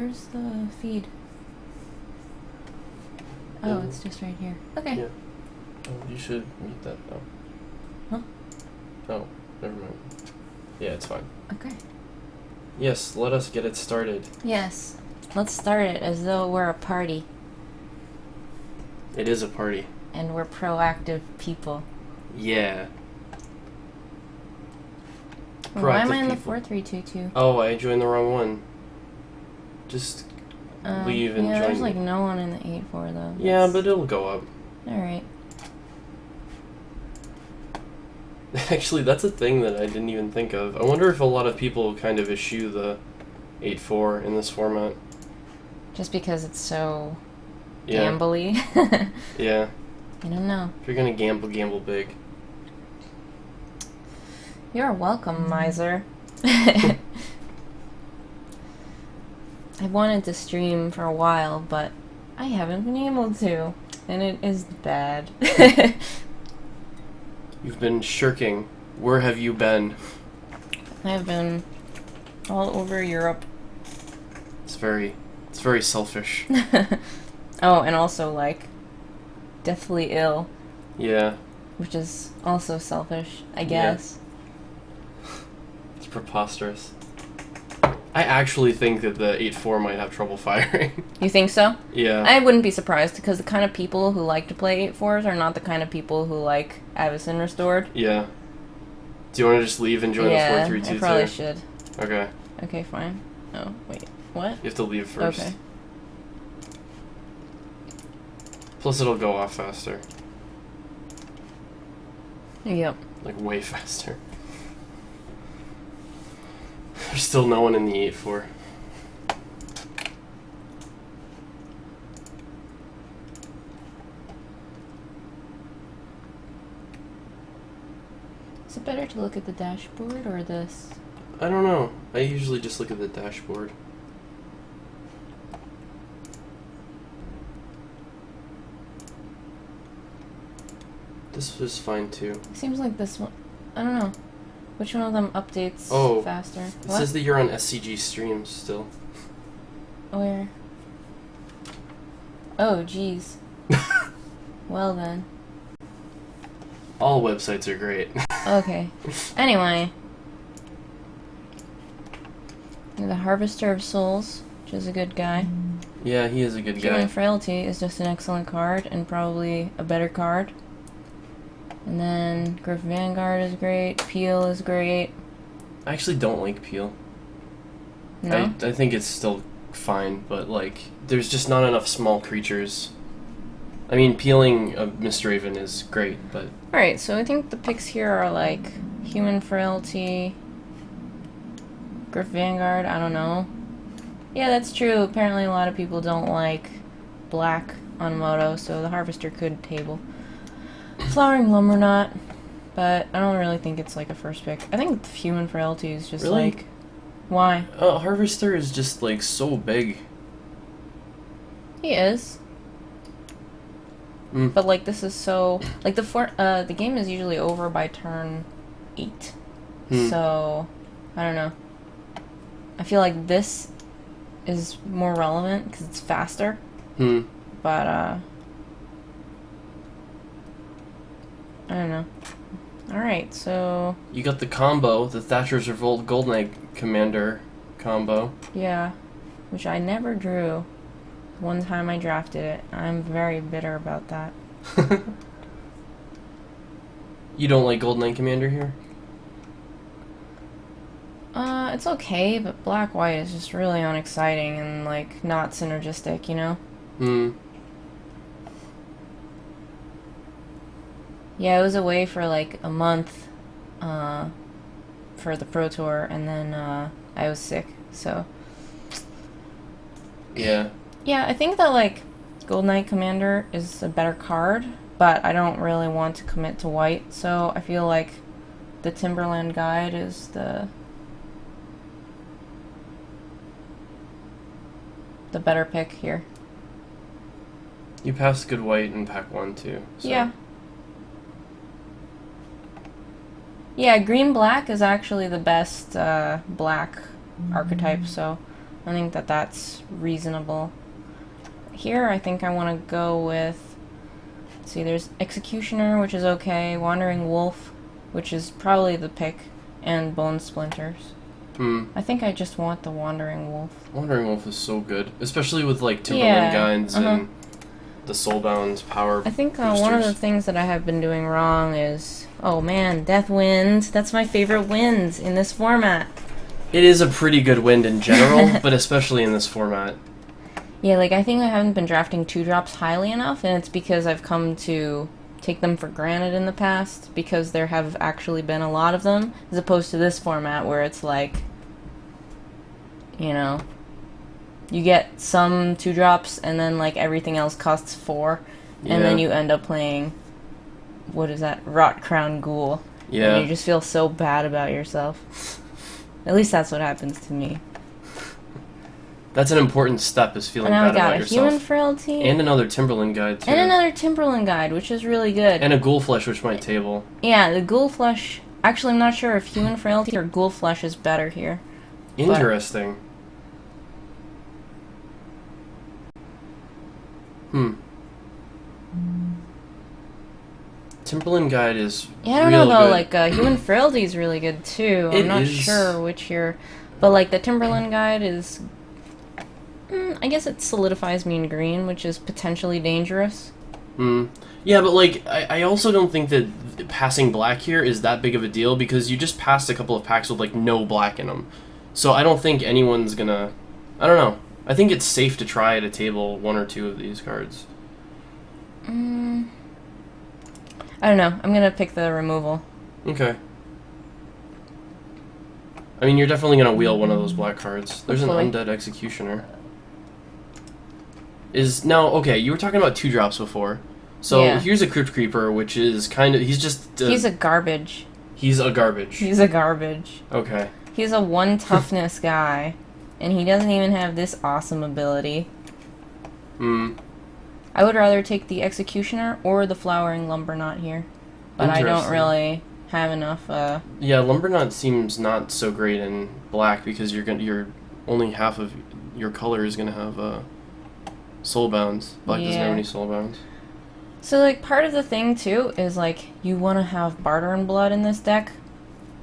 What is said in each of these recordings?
where's the feed? Oh, it's just right here. Okay. Yeah. Oh, you should mute that though. Huh? Oh, never mind. Yeah, it's fine. Okay. Yes, let us get it started. Yes. Let's start it as though we're a party. It is a party. And we're proactive people. Yeah. Why am I in the people. 4322? Oh, I joined the wrong one. Just leave and yeah, join. there's like no one in the 8-4 though. Yeah, but it'll go up. Alright. Actually, that's a thing that I didn't even think of. I wonder if a lot of people kind of eschew the 8-4 in this format. Just because it's so Yeah. gambly. Yeah. I don't know. If you're gonna gamble, gamble big. You're welcome, miser. I wanted to stream for a while, but I haven't been able to, and it is bad. You've been shirking. Where have you been? I've been all over Europe. It's very selfish. Oh, and also, like, deathly ill, Yeah. which is also selfish, I guess. It's preposterous. I actually think that the 8-4 might have trouble firing. You think so? Yeah. I wouldn't be surprised, because the kind of people who like to play 8-4s are not the kind of people who like Avicen Restored. Yeah. Do you want to just leave and join the 4-3-2-2? I probably should. Okay. Okay, fine. Oh, wait. What? You have to leave first. Okay. Plus it'll go off faster. Yep. Like, way faster. There's still no one in the 8-4. Is it better to look at the dashboard or this? I don't know. I usually just look at the dashboard. This was fine too. Seems like this one. I don't know. Which one of them updates faster? It What? says that you're on SCG streams still. Where? Oh, jeez. Well then. All websites are great. Okay. Anyway. The Harvester of Souls, which is a good guy. Yeah, he is a good Human guy. Frailty is just an excellent card, and probably a better card. And then Griff Vanguard is great, Peel is great. I actually don't like Peel. No? I think it's still fine, but like, there's just not enough small creatures. I mean, peeling a Mistraven is great, but... Alright, so I think the picks here are like Human Frailty, Griff Vanguard, I don't know. Yeah, that's true. Apparently a lot of people don't like black on Moto, so the Harvester could table. Flowering Lumberknot, but I don't really think it's like a first pick. I think Human Frailty is just Really? like... Why? Harvester is just like so big. He is. Mm. But like this is so... Like the game is usually over by turn 8. So, I don't know. I feel like this is more relevant because it's faster. But, I don't know. Alright, so... You got the combo, the Thatcher's Revolt Golden Egg Commander combo. Yeah. Which I never drew. One time I drafted it. I'm very bitter about that. You don't like Golden Egg Commander here? It's okay, but black-white is just really unexciting and, like, not synergistic, you know? Yeah, it was away for, like, a month, for the Pro Tour, and then, I was sick, so... Yeah. Yeah, I think that, like, Golden Knight Commander is a better card, but I don't really want to commit to white, so I feel like the Timberland Guide is the better pick here. You passed good white in pack 1 too. So. Yeah. Yeah, green-black is actually the best black archetype, so I think that that's reasonable. Here, I think I want to go with... Let's see, there's Executioner, which is okay. Wandering Wolf, which is probably the pick. And Bone Splinters. I think I just want the Wandering Wolf. Wandering Wolf is so good. Especially with, like, Timberland Guides and the Soulbound power I think one of the things that I have been doing wrong is... Oh man, Death Wind. That's my favorite wind in this format. It is a pretty good wind in general, but especially in this format. Yeah, like, I think I haven't been drafting 2-drops highly enough, and it's because I've come to take them for granted in the past, because there have actually been a lot of them, as opposed to this format where it's like, you know, you get some 2-drops, and then, like, everything else costs 4, and then you end up playing, what is that, Rot Crown Ghoul. Yeah. And you just feel so bad about yourself. At least that's what happens to me. That's an important step, is feeling bad about yourself. Human Frailty. And another Timberland Guide, too. And another Timberland Guide, which is really good. And a Ghoul Flesh, which might table. Yeah, the Ghoul Flesh... Actually, I'm not sure if Human Frailty or Ghoul Flesh is better here. Interesting. Timberland Guide is yeah, I don't know, though. Good. Like, Human Frailty is really good, too. I'm not sure which here. But, like, the Timberland Guide is... I guess it solidifies me in green, which is potentially dangerous. Yeah, but, like, I also don't think that passing black here is that big of a deal, because you just passed a couple of packs with, like, no black in them. So I don't think anyone's gonna... I don't know. I think it's safe to try to table 1 or 2 of these cards. I don't know. I'm gonna pick the removal. Okay. I mean, you're definitely gonna wheel one of those black cards. There's Hopefully. an Undead Executioner. Okay, you were talking about 2-drops before. So here's a Crypt Creeper, which is kind of... He's just... he's a garbage. He's a garbage. He's a garbage. Okay. He's a 1 toughness guy. And he doesn't even have this awesome ability. I would rather take the Executioner or the Flowering Lumberknot here. But I don't really have enough, Yeah, Lumberknot seems not so great in black, because you're only half of your color is gonna have, Soulbounds. Black doesn't have any Soulbounds. So, like, part of the thing, too, is, like, you want to have Barter and Blood in this deck,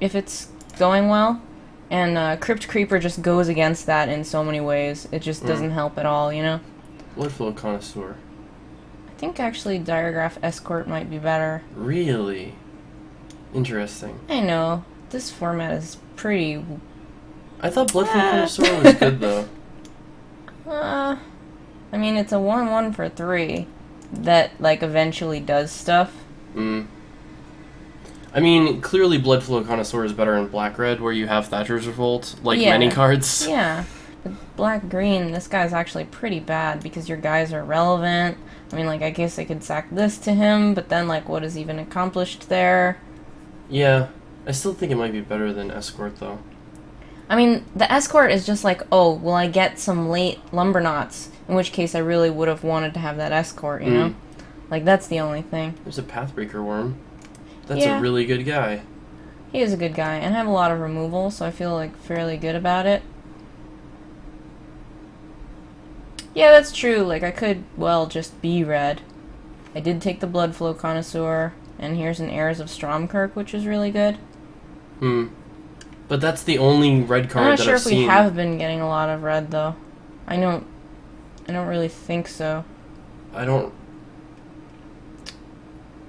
if it's going well. And, Crypt Creeper just goes against that in so many ways. It just doesn't help at all, you know? Bloodflow Connoisseur. I think, actually, Diregraph Escort might be better. Really? Interesting. I know. This format is pretty... I thought Bloodflow Connoisseur was good, though. I mean, it's a 1/1 for 3 that, like, eventually does stuff. I mean, clearly Bloodflow Connoisseur is better in Black-Red, where you have Thatcher's Revolt, like many cards. Yeah. But Black-Green, this guy's actually pretty bad, because your guys are relevant. I mean, like, I guess I could sack this to him, but then, like, what is even accomplished there? Yeah. I still think it might be better than Escort, though. I mean, the Escort is just like, oh, will I get some late Lumberknots? In which case I really would have wanted to have that Escort, you know? Like, that's the only thing. There's a Pathbreaker Worm. That's a really good guy. He is a good guy, and I have a lot of removal, so I feel, like, fairly good about it. Yeah, that's true. Like, I could, well, just be red. I did take the Bloodflow Connoisseur, and here's an Heirs of Stromkirk, which is really good. But that's the only red card that I've seen. I'm not sure if we have been getting a lot of red, though. I don't really think so.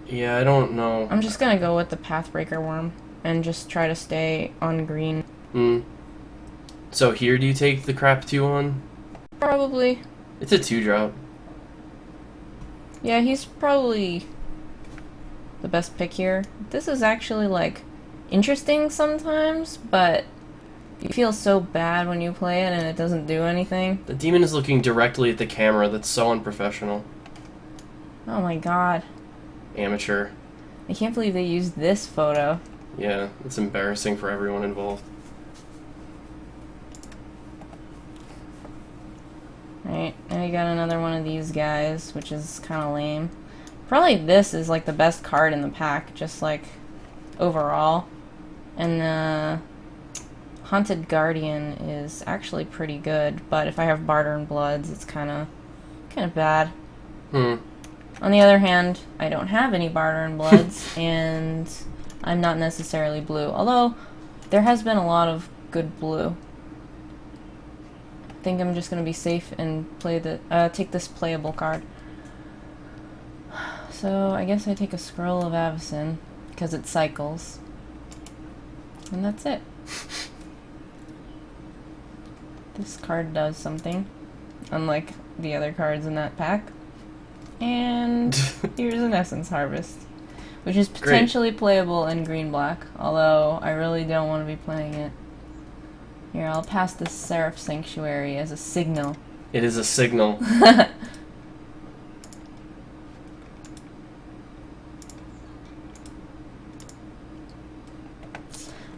Yeah, I don't know. I'm just gonna go with the Pathbreaker Worm, and just try to stay on green. So here, do you take the crap 2/1? Probably. It's a 2-drop. Yeah, he's probably the best pick here. This is actually, like, interesting sometimes, but you feel so bad when you play it and it doesn't do anything. The demon is looking directly at the camera. That's so unprofessional. Oh my god. Amateur. I can't believe they used this photo. Yeah, it's embarrassing for everyone involved. Right, now you got another one of these guys, which is kind of lame. Probably this is, like, the best card in the pack, just, like, overall. And, Haunted Guardian is actually pretty good, but if I have Barter and Bloods, it's kind of bad. Hmm. On the other hand, I don't have any Barter and Bloods, and I'm not necessarily blue. Although, there has been a lot of good blue. I think I'm just going to be safe and take this playable card. So, I guess I take a Scroll of Avacyn, because it cycles. And that's it. This card does something, unlike the other cards in that pack. And here's an Essence Harvest, which is potentially playable in green-black, although I really don't want to be playing it. Here, I'll pass this Seraph Sanctuary as a signal. It is a signal.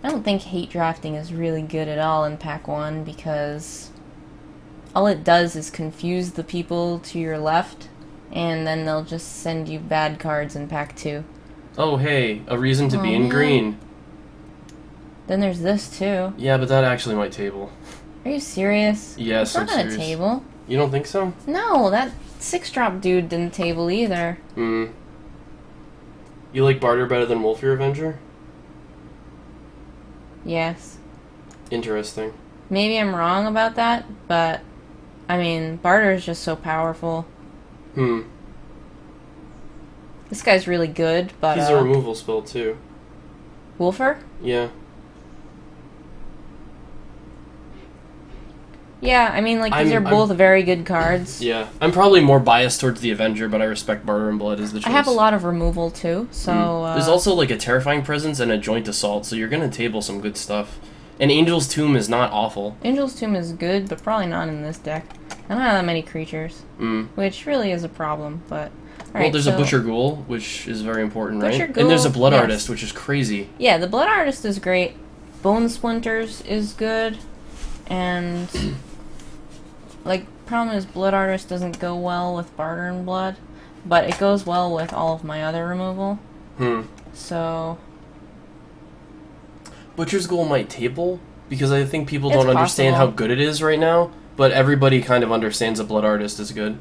I don't think hate drafting is really good at all in pack 1 because all it does is confuse the people to your left, and then they'll just send you bad cards in pack 2. Oh, hey, a reason to be in green. Then there's this too. Yeah, but that actually might table. Are you serious? Yes, I'm serious. It's not a table. You don't think so? No, that 6-drop dude didn't table either. Hmm. You like Barter better than Wolfear Avenger? Yes. Interesting. Maybe I'm wrong about that, but I mean, Barter is just so powerful. Hmm. This guy's really good, but he's a removal spell too. Wolfer? Yeah. Yeah, I mean, like, these are both very good cards. Yeah. I'm probably more biased towards the Avenger, but I respect Barter and Blood as the choice. I have a lot of removal, too, so... There's also, like, a Terrifying Presence and a Joint Assault, so you're gonna table some good stuff. And Angel's Tomb is not awful. Angel's Tomb is good, but probably not in this deck. I don't have that many creatures, which really is a problem, but... Well, there's a Butcher Ghoul, which is very important, right? Ghoul, and there's a Blood Artist, which is crazy. Yeah, the Blood Artist is great. Bone Splinters is good, and... Like, problem is Blood Artist doesn't go well with Barter and Blood, but it goes well with all of my other removal. So... Butcher's Ghoul might table, because I think people don't understand how good it is right now, but everybody kind of understands a Blood Artist is good.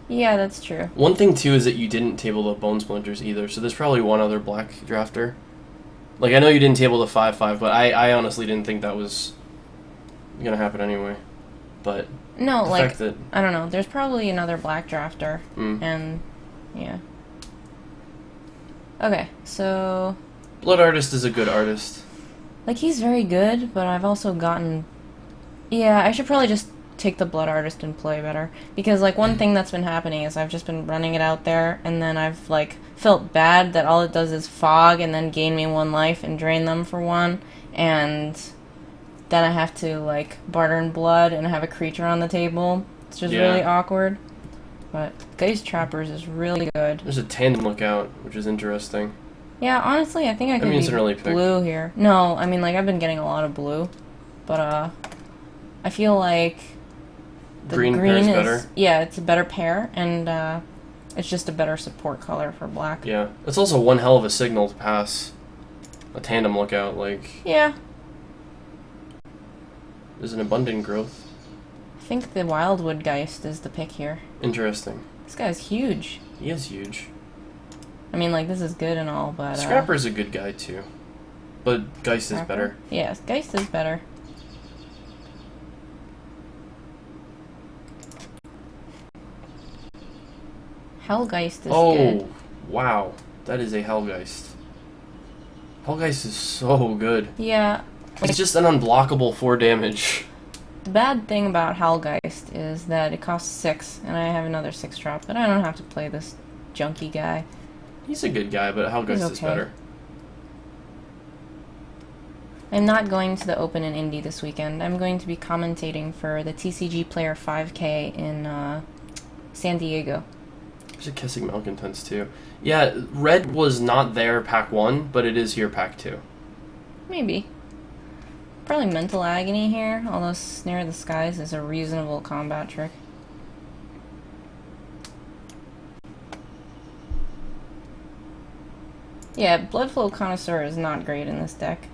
Yeah, that's true. One thing, too, is that you didn't table the Bone Splinters either, so there's probably one other black drafter. Like, I know you didn't table the 5/5, but I honestly didn't think that was gonna happen anyway. But... No, like, I don't know, there's probably another black drafter, and, yeah. Okay, so... Blood Artist is a good artist. Like, he's very good, but I've also gotten... Yeah, I should probably just take the Blood Artist and play better. Because, like, one thing that's been happening is I've just been running it out there, and then I've, like, felt bad that all it does is fog and then gain me 1 life and drain them for 1, and... Then I have to, like, Barter and Blood and have a creature on the table. It's just really awkward. But Geist Trappers is really good. There's a Tandem Lookout, which is interesting. Yeah, honestly, I think I could be blue here. No, I mean, like, I've been getting a lot of blue. But, I feel like... The green is better? Yeah, it's a better pair, and, it's just a better support color for black. Yeah. It's also one hell of a signal to pass a Tandem Lookout, like... Yeah. There's an Abundant Growth. I think the Wildwood Geist is the pick here. Interesting. This guy's huge. He is huge. I mean, like, this is good and all, but... Scrapper's a good guy, too. But Geist is better. Yes, Geist is better. Hellgeist is good. Oh, wow. That is a Hellgeist. Hellgeist is so good. Yeah. It's just an unblockable 4 damage. The bad thing about Hellgeist is that it costs 6, and I have another 6-drop, but I don't have to play this junky guy. He's a good guy, but Hellgeist is better. I'm not going to the Open in Indy this weekend. I'm going to be commentating for the TCG Player 5K in San Diego. There's a Kessig Malcontents, too. Yeah, red was not there pack 1, but it is here pack 2. Maybe. Probably Mental Agony here, although Snare of the Skies is a reasonable combat trick. Yeah, Bloodflow Connoisseur is not great in this deck.